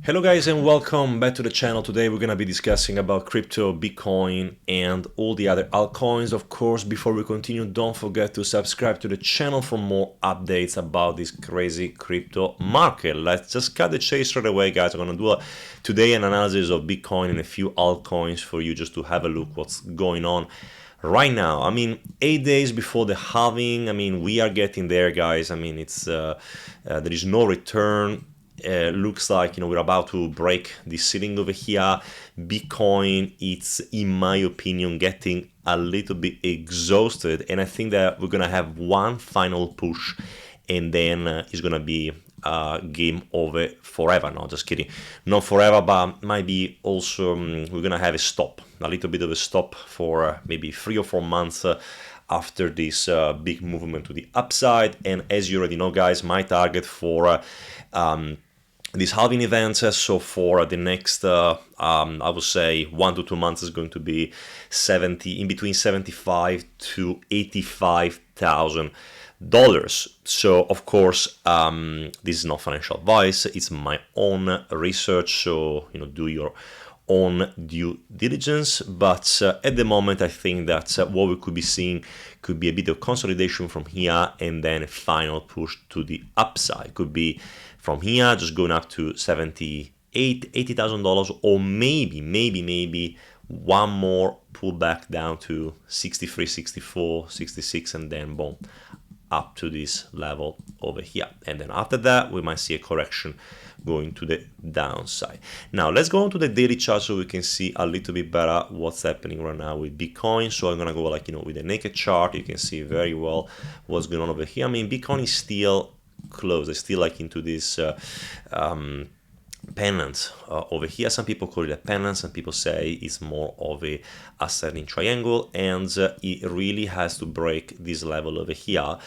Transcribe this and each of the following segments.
Hello guys and welcome back to the channel. Today we're going to be discussing about crypto, Bitcoin and all the other altcoins. Of course, before we continue, don't forget to subscribe to the channel for more updates about this crazy crypto market. Let's just cut the chase right away, guys. I'm going to do today an analysis of Bitcoin and a few altcoins for you just to have a look what's going on right now. 8 days before the halving. We are getting there, guys. It's there is no return. Looks like we're about to break the ceiling over here. Bitcoin, it's in my opinion getting a little bit exhausted, and I think that we're gonna have one final push and then it's gonna be game over forever. No, just kidding, not forever, but might be also we're gonna have a little bit of a stop for maybe 3 or 4 months after this big movement to the upside. And as you already know, guys, my target for these halving events, so for the next I would say 1 to 2 months, is going to be in between 75 to 85,000 dollars. So of course this is not financial advice, it's my own research, so do your own due diligence. But at the moment I think that what we could be seeing could be a bit of consolidation from here and then a final push to the upside. Could be from here just going up to 78, $80,000, or maybe one more pullback down to 63, 64, 66, and then boom, up to this level over here. And then after that we might see a correction going to the downside. Now let's go on to the daily chart so we can see a little bit better what's happening right now with Bitcoin. So I'm gonna go with the naked chart. You can see very well what's going on over here. Bitcoin is still close. It's still into this pennant over here. Some people call it a pennant, some people say it's more of a ascending triangle, and it really has to break this level over here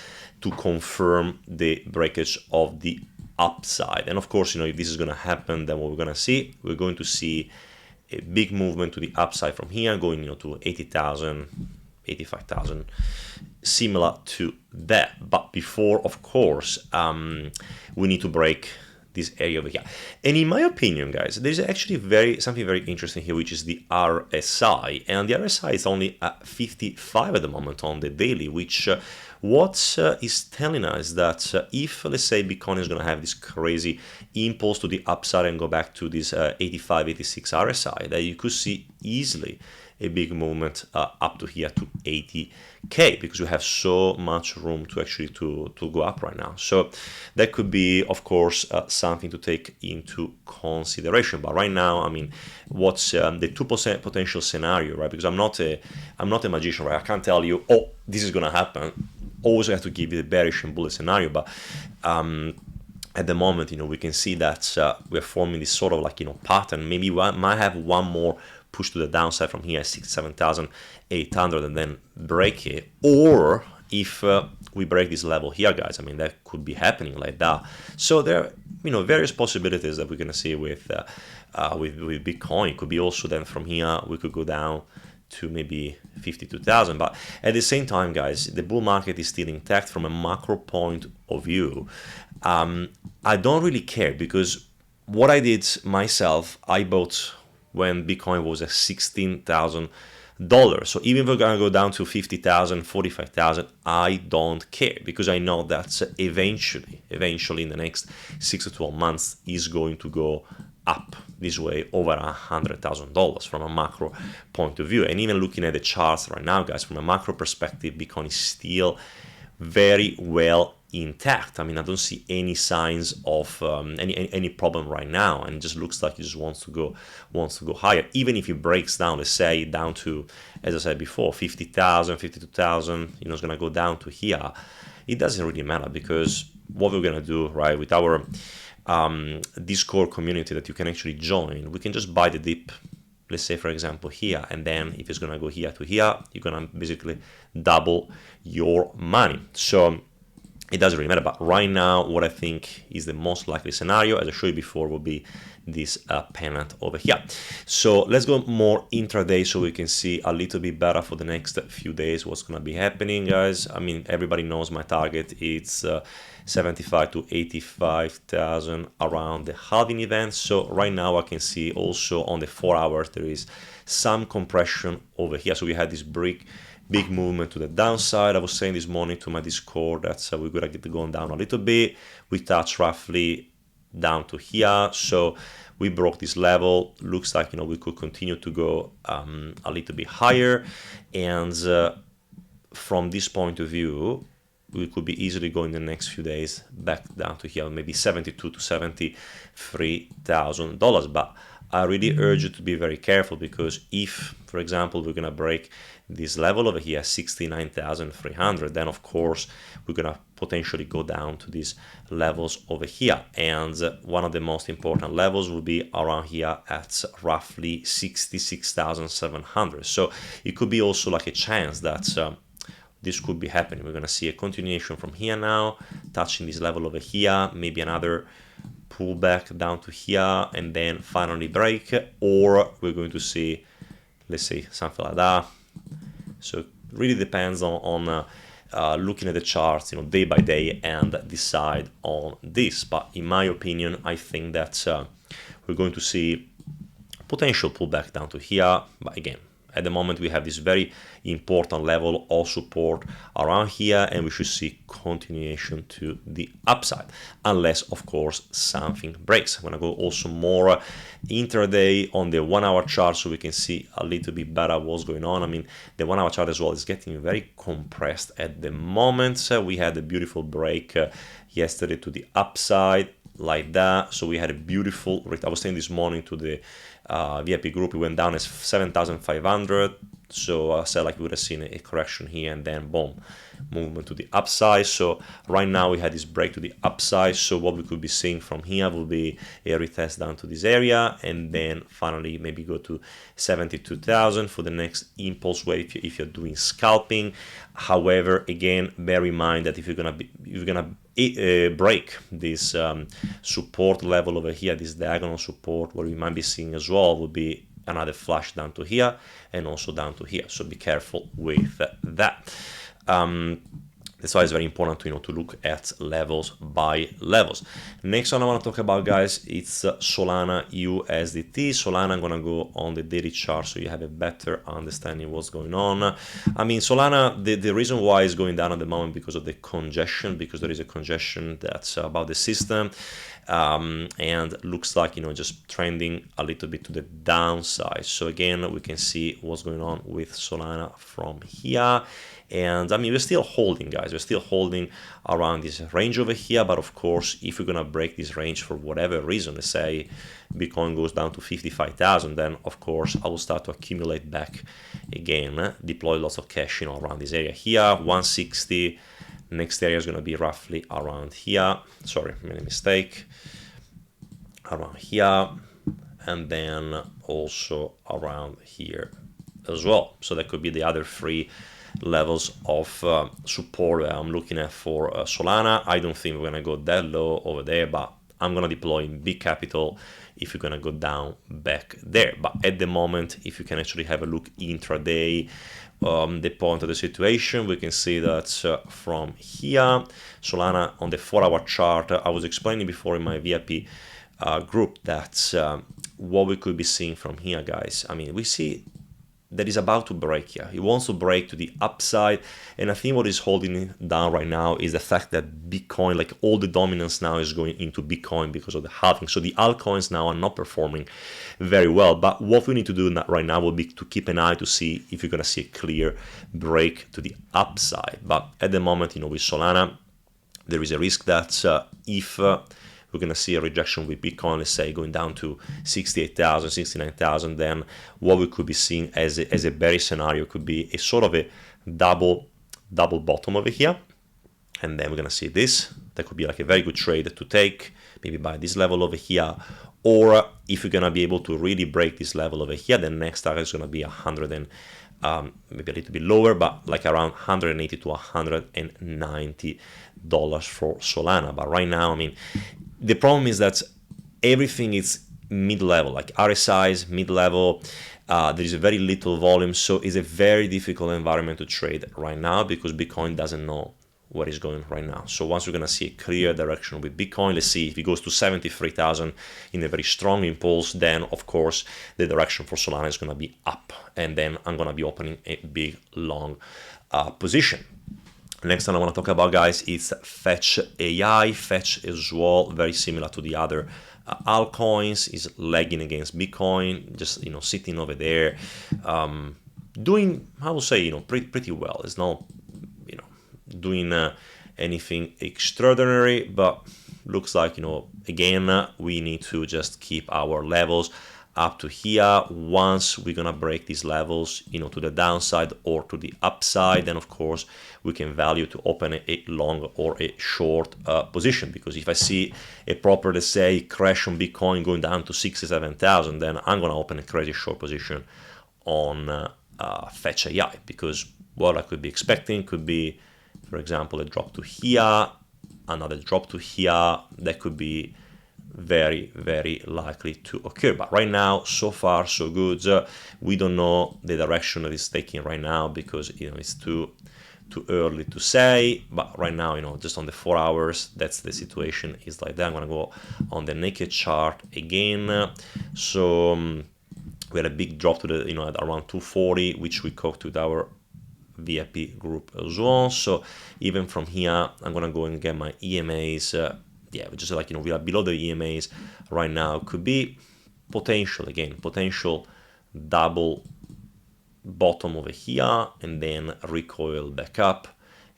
to confirm the breakage of the upside. And of course, if this is going to happen, then what we're going to see a big movement to the upside from here, going to 80,000, 85,000, similar to that. But before, of course, we need to break this area over here. And in my opinion, guys, there's actually something very interesting here, which is the RSI. And the RSI is only at 55 at the moment on the daily, which what is telling us that if, let's say, Bitcoin is going to have this crazy impulse to the upside and go back to this 85, 86 RSI, that you could see easily a big movement up to here to 80k, because you have so much room to actually to go up right now. So that could be, of course, something to take into consideration. But right now, what's the 2% potential scenario, right? Because I'm not a magician, right? I can't tell you, oh, this is gonna happen. Always have to give you the bearish and bullish scenario. But at the moment, we can see that we're forming this sort of pattern. Maybe we might have one more push to the downside from here, 67,800, and then break it. Or if we break this level here, guys, that could be happening like that. So there are various possibilities that we're going to see with Bitcoin. It could be also then from here we could go down to maybe 52,000. But at the same time, guys, the bull market is still intact from a macro point of view. I don't really care, because what I did myself, I bought when Bitcoin was at $16,000. So even if we're gonna go down to 50,000, 45,000, I don't care, because I know that eventually in the next 6 to 12 months is going to go up this way over $100,000 from a macro point of view. And even looking at the charts right now, guys, from a macro perspective, Bitcoin is still very well intact. I don't see any signs of any problem right now, and it just looks like it just wants to go higher. Even if it breaks down, let's say down to, as I said before, 50,000, 52,000, it's gonna go down to here. It doesn't really matter, because what we're gonna do, right, with our Discord community that you can actually join, we can just buy the dip. Let's say, for example, here, and then if it's gonna go here to here, you're gonna basically double your money. So it doesn't really matter. But right now, what I think is the most likely scenario, as I showed you before, will be this pennant over here. So let's go more intraday so we can see a little bit better for the next few days what's going to be happening, guys. I mean, everybody knows my target. It's 75 to 85,000 around the halving event. So right now I can see also on the 4 hours there is some compression over here. So we had this big movement to the downside. I was saying this morning to my Discord that we're gonna get going down a little bit. We touched roughly down to here, so we broke this level. Looks like, you know, we could continue to go a little bit higher, and from this point of view, we could be easily going the next few days back down to here, maybe 72 to 73,000 dollars. But I really urge you to be very careful, because if, for example, we're gonna break this level over here, 69,300, then of course we're gonna potentially go down to these levels over here, and one of the most important levels will be around here at roughly 66,700. So it could be also like a chance that this could be happening. We're gonna see a continuation from here now, touching this level over here, maybe another pullback down to here, and then finally break, or we're going to see, let's say, something like that. So it really depends on looking at the charts, you know, day by day, and decide on this. But in my opinion, I think that we're going to see potential pullback down to here. But again, at the moment we have this very important level of support around here, and we should see continuation to the upside, unless of course something breaks. I'm gonna go also more intraday on the 1 hour chart so we can see a little bit better what's going on. I mean, the 1 hour chart as well is getting very compressed at the moment. So we had a beautiful break yesterday to the upside like that. So we had a beautiful, I was saying this morning to the VIP group, it went down as 7,500. So I said like we would have seen a correction here, and then boom, movement to the upside. So right now we had this break to the upside. So what we could be seeing from here will be a retest down to this area, and then finally maybe go to 72,000 for the next impulse wave if you're doing scalping. However, again, bear in mind that if you're gonna break this support level over here, this diagonal support, what we might be seeing as well would be another flash down to here and also down to here. So be careful with that. That's why it's very important to, you know, to look at levels by levels. Next one I want to talk about, guys, it's Solana USDT. Solana, I'm gonna go on the daily chart so you have a better understanding what's going on. I mean, Solana, the reason why it's going down at the moment because of the congestion, because there is a congestion that's about the system, and looks like, you know, just trending a little bit to the downside. So again, we can see what's going on with Solana from here. And I mean, we're still holding, guys. We're still holding around this range over here. But of course, if we're gonna break this range for whatever reason, let's say Bitcoin goes down to 55,000, then of course I will start to accumulate back again, deploy lots of cash, you know, around this area here, 160. Next area is gonna be roughly around here. Sorry, I made a mistake. Around here, and then also around here as well. So that could be the other three levels of support that I'm looking at for Solana. I don't think we're gonna go that low over there, but I'm gonna deploy in big capital if you're gonna go down back there. But at the moment, if you can actually have a look intraday, the point of the situation, we can see that from here, Solana on the 4-hour chart, I was explaining before in my VIP group that what we could be seeing from here, guys. I mean, we see that is about to break here. It wants to break to the upside, and I think what is holding it down right now is the fact that Bitcoin, like all the dominance now is going into Bitcoin because of the halving. So the altcoins now are not performing very well. But what we need to do right now will be to keep an eye to see if you're gonna see a clear break to the upside. But at the moment, you know, with Solana, there is a risk that if we're going to see a rejection with Bitcoin, let's say going down to 68,000, 69,000, then what we could be seeing as a bearish scenario could be a sort of a double bottom over here. And then we're going to see this. That could be like a very good trade to take, maybe by this level over here, or if you're gonna be able to really break this level over here, the next target is gonna be 100 and maybe a little bit lower, but like around 180 to 190 dollars for Solana. But right now, I mean, the problem is that everything is mid-level, like RSIs mid-level. There is very little volume, so it's a very difficult environment to trade right now because Bitcoin doesn't know where it's going right now. So once we're gonna see a clear direction with Bitcoin, let's see if it goes to 73,000 in a very strong impulse, then of course the direction for Solana is gonna be up, and then I'm gonna be opening a big long position. Next one I want to talk about, guys, is Fetch AI. Fetch as well, very similar to the other altcoins, is lagging against Bitcoin, just sitting over there, doing, I will say, pretty well. It's not doing anything extraordinary, but looks like again we need to just keep our levels up to here. Once we're gonna break these levels to the downside or to the upside, then of course we can value to open a long or a short position, because if I see a proper, let's say, crash on Bitcoin going down to 67,000, then I'm gonna open a crazy short position on Fetch AI, because what I could be expecting could be, for example, a drop to here, another drop to here. That could be very, very likely to occur. But right now, so far so good. We don't know the direction that it's taking right now, because it's too early to say. But right now, just on the 4 hours, that's the situation is like that. I'm gonna go on the naked chart again. So we had a big drop to the at around 240, which we cooked with our VIP group as well. So even from here, I'm gonna go and get my EMAs. Yeah, just like we are below the EMAs right now. Could be potential double bottom over here, and then recoil back up,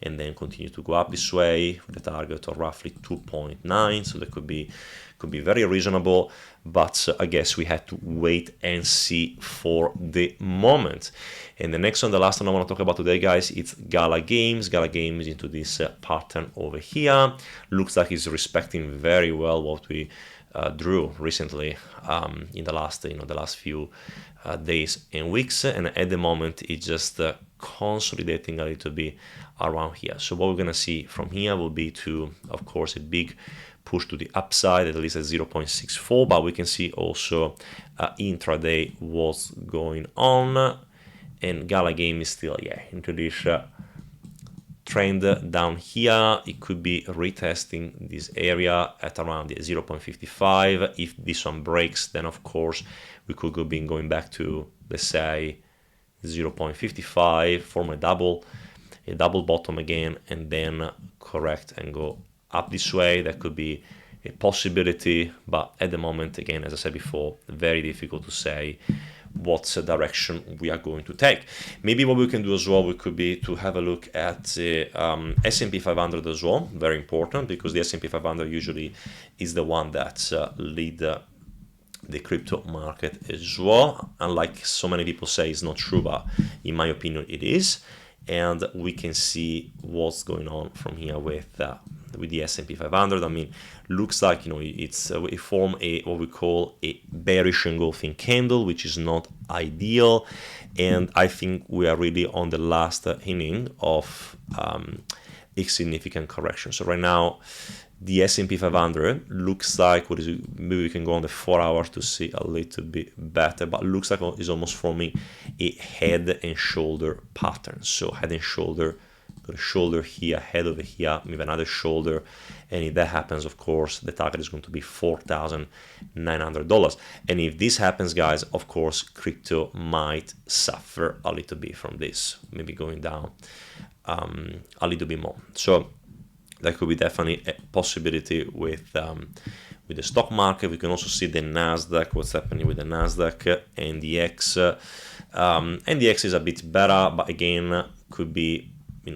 and then continue to go up this way with the target of roughly 2.9. So that could be very reasonable, but I guess we had to wait and see for the moment. And the next one, the last one I want to talk about today, guys, it's Gala Games. Gala Games into this pattern over here. Looks like it's respecting very well what we drew recently in the last few days and weeks, and at the moment it's just consolidating a little bit around here. So what we're gonna see from here will be of course, a big push to the upside, at least at 0.64, but we can see also intraday what's going on, and Gala Game is still into this trend down here. It could be retesting this area at around the 0.55. If this one breaks, then of course we could be going back to, let's say, 0.55, form a double bottom again, and then correct and go up this way. That could be a possibility, but at the moment, again, as I said before, very difficult to say what direction we are going to take. Maybe what we can do as well, we could be to have a look at the S&P 500 as well. Very important, because the S&P 500 usually is the one that lead the crypto market as well. Unlike so many people say, it's not true, but in my opinion it is. And we can see what's going on from here with the S&P 500. I mean, looks like it formed what we call a bearish engulfing candle, which is not ideal. And I think we are really on the last inning of a significant correction. So right now, the S&P 500 looks like, maybe we can go on the 4 hours to see a little bit better, but looks like it's almost forming a head and shoulder pattern. So head and shoulder, got a shoulder here, head over here, maybe another shoulder. And if that happens, of course, the target is going to be $4,900. And if this happens, guys, of course, crypto might suffer a little bit from this, maybe going down a little bit more. So that could be definitely a possibility with the stock market. We can also see the Nasdaq, what's happening with the Nasdaq, NDX. NDX is a bit better, but again, could be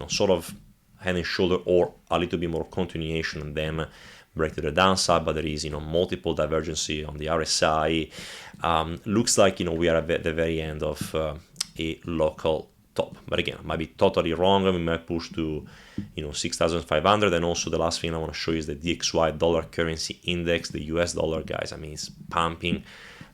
sort of head and shoulder or a little bit more continuation and then break to the downside. But there is multiple divergency on the RSI. Looks like we are at the very end of a local top. But again, I might be totally wrong. We might push to 6,500. And also the last thing I want to show you is the DXY dollar currency index, the US dollar, guys. I mean, it's pumping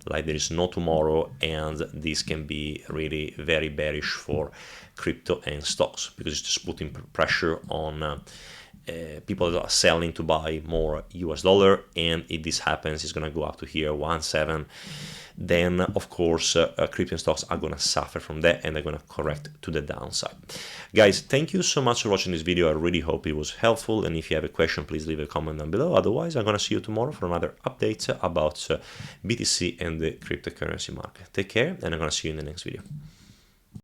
like there is no tomorrow, and this can be really very bearish for crypto and stocks, because it's just putting pressure on people that are selling to buy more US dollar. And if this happens, it's going to go up to here 1.7. Then of course crypto and stocks are going to suffer from that, and they're going to correct to the downside. Guys, thank you so much for watching this video. I really hope it was helpful, and if you have a question, please leave a comment down below. Otherwise, I'm going to see you tomorrow for another update about BTC and the cryptocurrency market. Take care, and I'm going to see you in the next video.